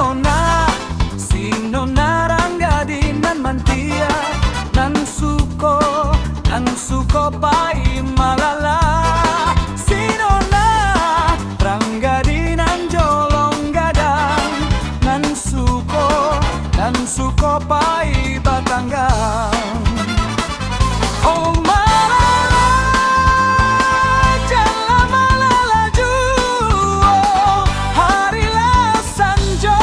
SiNona, SiNona rangga dinan mantia, nan suko pai malala. SiNona rangga dinan jolong gadang, nan suko pai batanggang. Oh malala, jangan malala juo, harilah sanjo.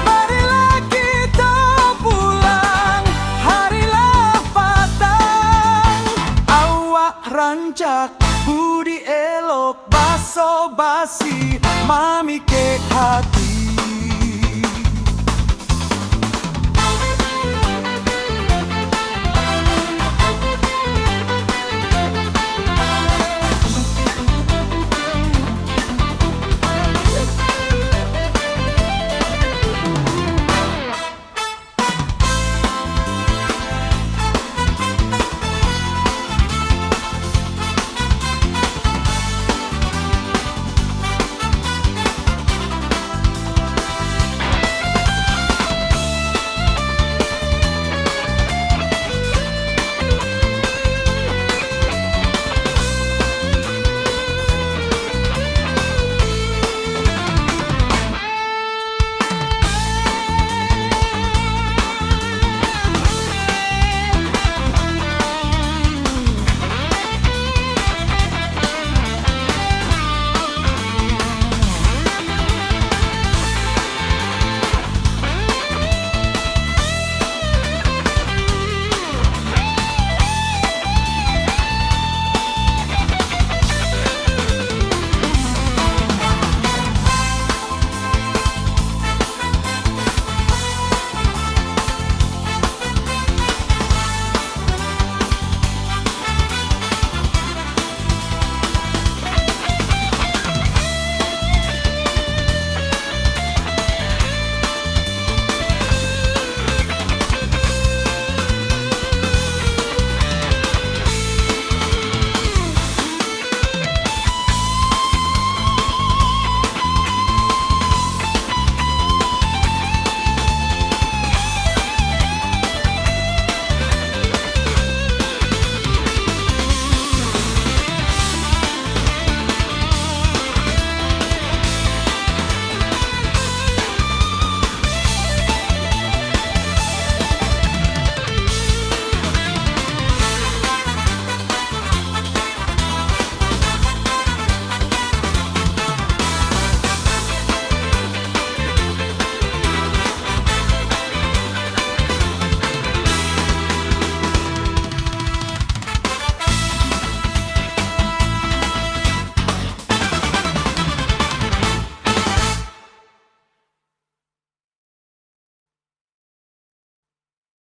Marilah kita pulang, harilah patang. Awak rancak budi elok, baso basi, mami ke hati.